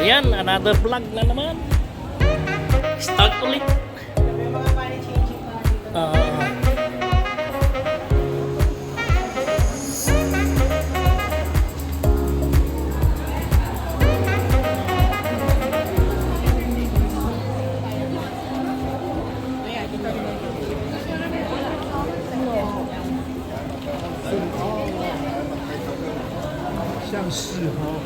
yan, another vlog na naman. Start ulit. May mga body changing pa dito. Ayan, dito rin. 像是哦。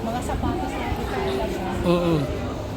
Mga sapatos na dito.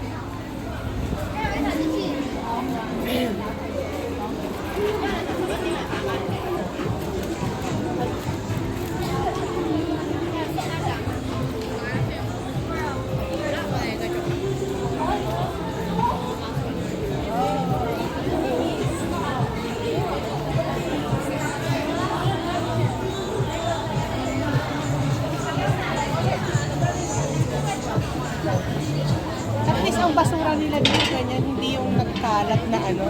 At least ang basura nila dito ganyan, hindi yung nagkalat na ano.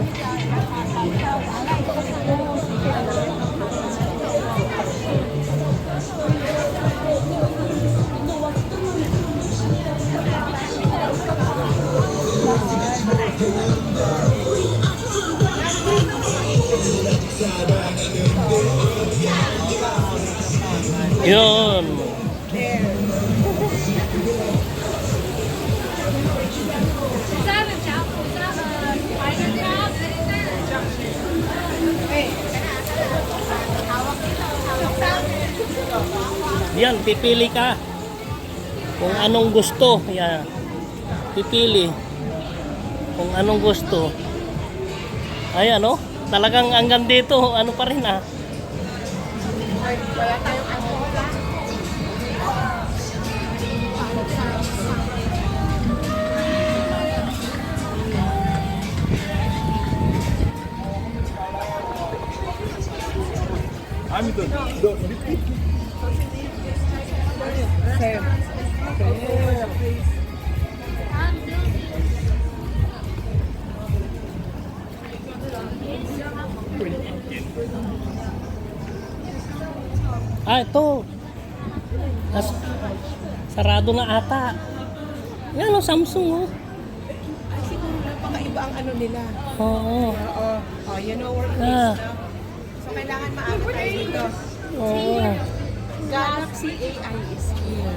Yun. Yan, pipili ka. Kung anong gusto. Yan. Pipili. Kung anong gusto. Ayan, oh. Talagang hanggang dito, ano pa rin, ah. Ah, ito. Sarado na ata. Yan, oh, Samsung, oh. Ay, siguro napakaiba ang ano nila. Oo. Oo. Oh, you know where it is, Ah. no? So, kailangan maabot tayo dito. Oo. Galaxy AI is here.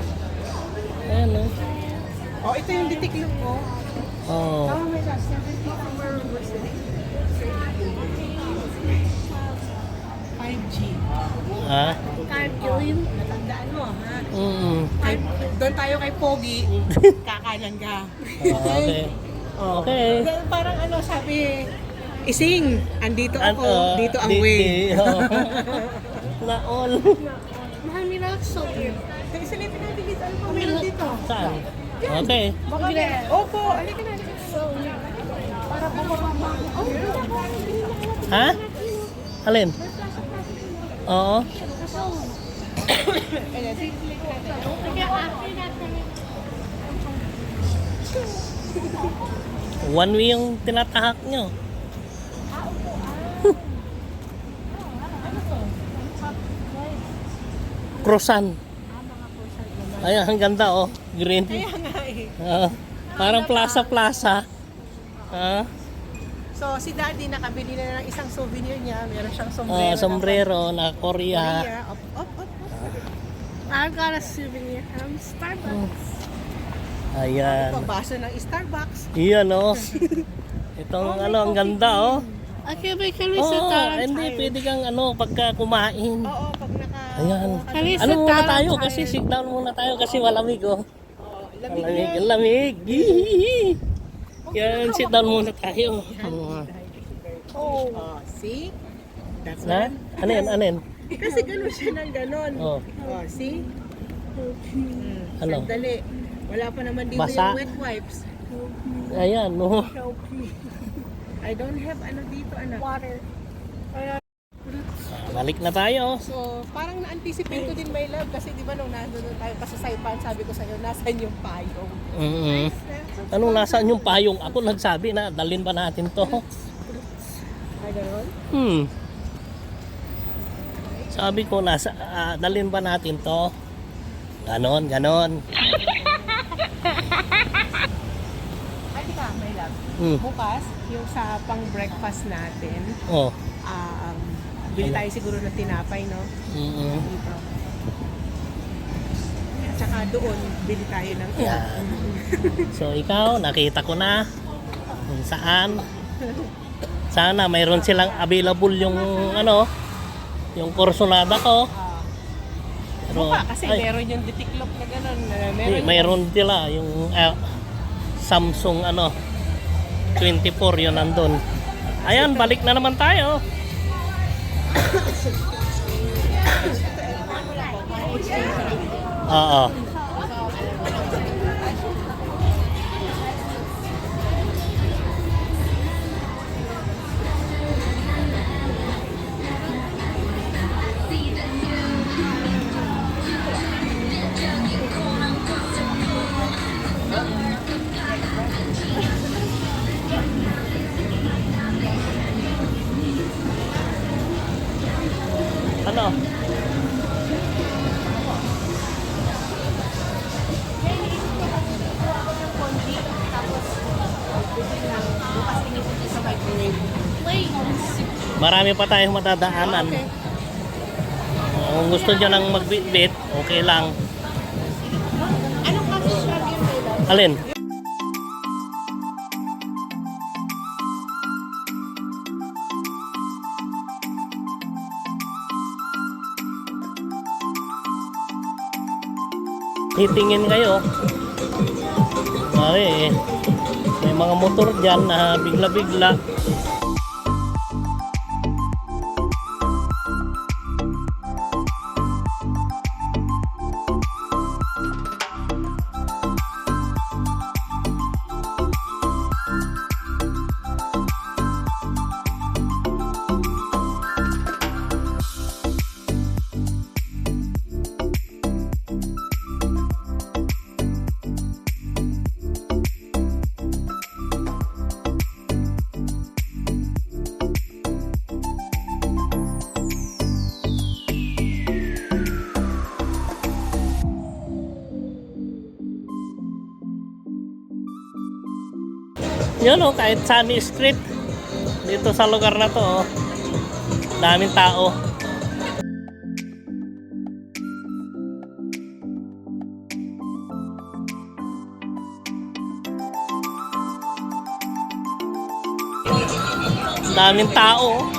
Ayan, oh. Oh, ito yung ditiklop ko. Oo. Oh my gosh, 70 from where we're sitting. 5G. Ha? Natandaan mo, ha? Mm. Doon tayo kay Pogi, kakanan ka. Okay. Oh. Okay. Parang ano sabi, Ising, andito ako, Ano, dito ang way. Na all. Mami na so weird. Silipin natin dito, ano pa meron dito? Saan? Okay. Baka opo, halika na. So weird. Para bumaba. Oh, Ha? Alin? Oo. ayan, silipin natin. Kaya after natin. One way yung tinatahak nyo. Croissant. Ayan, ang ganda, oh. Green. Kaya nga eh. Parang plaza-plaza. Ah, So, si Daddy nakabili na ng isang souvenir niya. Meron siyang sombrero. sombrero na Korea. Korea. Up, up, up, up. I got a souvenir from Starbucks. Ayan. Pagbaso ng Starbucks. Iyan, oh. Itong ano, ang ganda, oh. Okay, but can we Oo, sit down and hindi, try? pwede kang ano, pagka kumain. Oo, pag naka... Ayan. Can we Ano sit muna down tayo and kasi try? sit down muna tayo kasi malamig, oh. Lamig Malamig, yan. ang lamig. Hihihi. Yan, sit down muna tayo. Oh, see? That's Na? what Ano yan, ano yan? Kasi gano'n siya ng gano'n. Oh, Oh, see? ano? Sandali. Wala pa naman dito Basa. yung wet wipes. Ayan, no. I don't have ano dito, anak. Water. Balik na tayo. So, parang na-anticipate ko din, my love, kasi di ba nung nandun tayo pa sa Saipan, sabi ko sa'yo, nasan yung payong? Mm-hmm. Anong nasaan yung payong? Ako nagsabi na, dalhin ba natin to? Ay, gano'n? Hmm. Sabi ko, dalhin ba natin to? Ganon, ganon. Ay, di ka, my love. Hmm. Bukas, yung sa pang-breakfast natin, Oh. bili tayo siguro ng tinapay, no? Mm-mm. Dito. At saka doon, bili tayo ng Yan. So ikaw, nakita ko na kung saan. Sana mayroon silang available yung yung Corsonada ko. Pero, Mukha, kasi ay, meron yung detiklop na gano'n. mayroon sila yung Samsung 24 yun nandun. Ayan, balik na naman tayo. Oo. Ano? Marami pa tayong matadaanan. Okay. Kung gusto nyo nang magbitbit, okay lang. Anong kaso siya yung my love? Alin? Titingin kayo. Ay, may mga motor dyan na bigla-bigla. Yun o, kahit Sunny Street dito sa lugar na to, oh. Daming tao. Daming tao.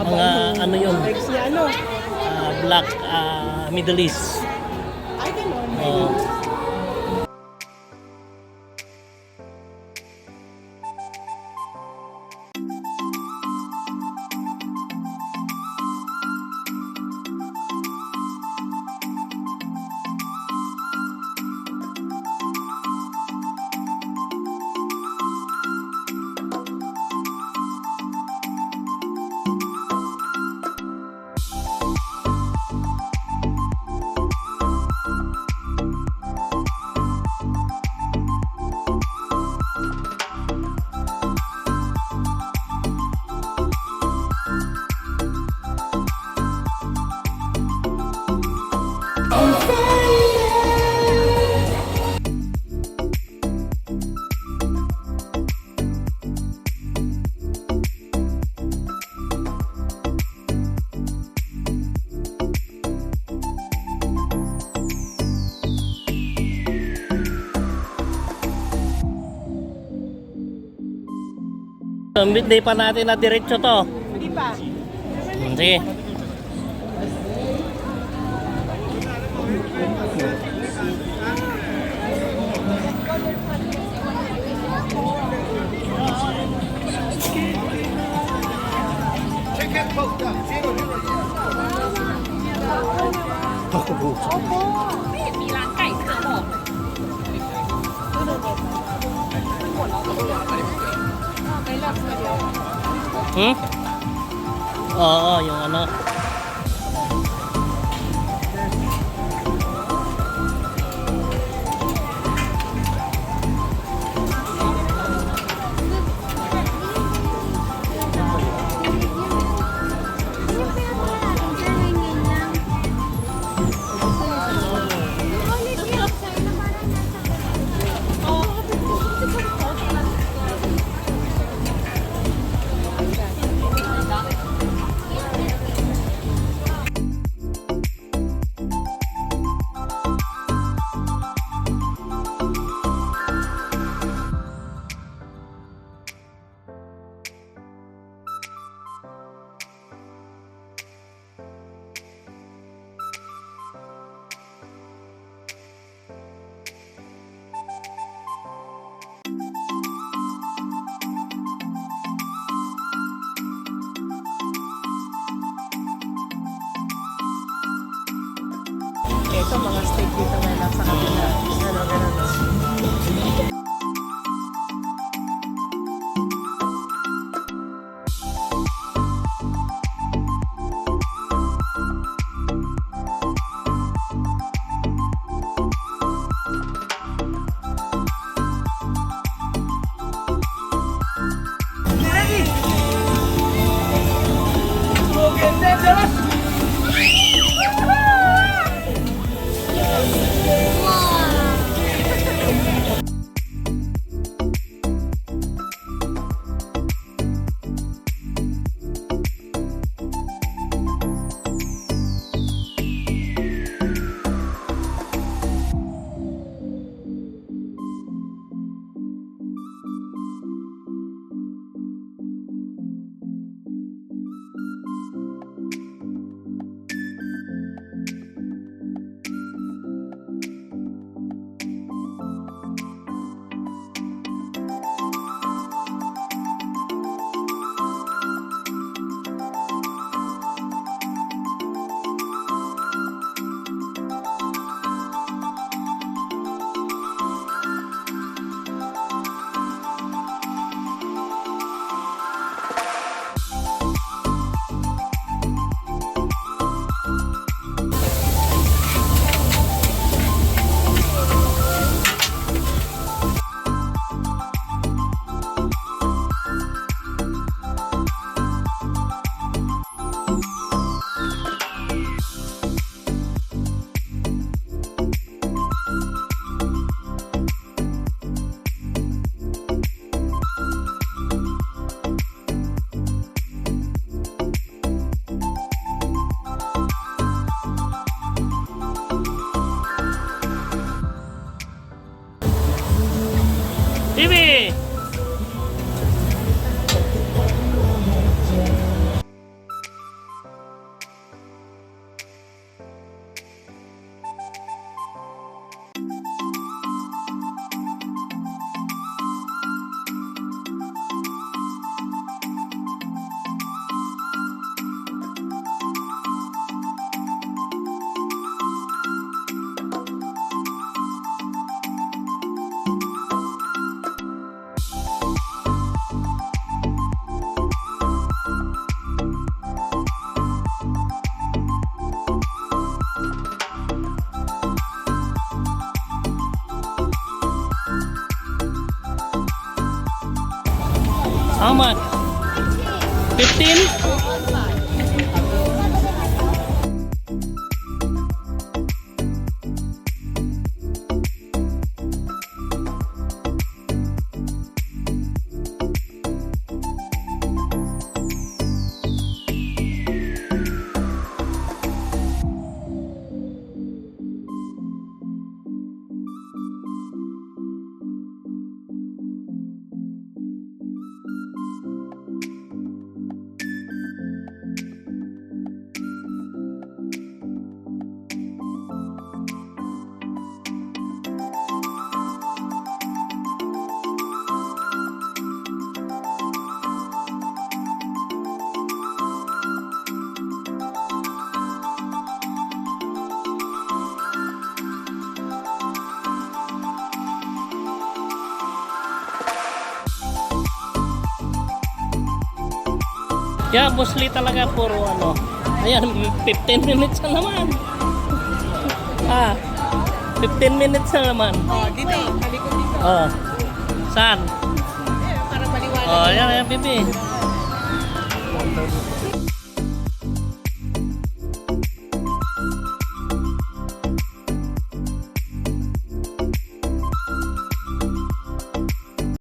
Mga ano yun, Legs niya, ano? black Middle East. Ay, gano'n. Oh. hindi pa natin na diretso to. Hindi pa. Sige. May loves na yun. Hmm? Oo, yung ano. Ito, mga steak dito may lang sa kabila. Ano, ganun. TV! How much? 15? Yeah, mostly talaga puro ano. Ayan, 15 minutes na naman. 15 minutes na naman. Oh, dito. Talikod dito. Oh. Saan? Para maliwanag. Oh, ayan, ayan, bibi.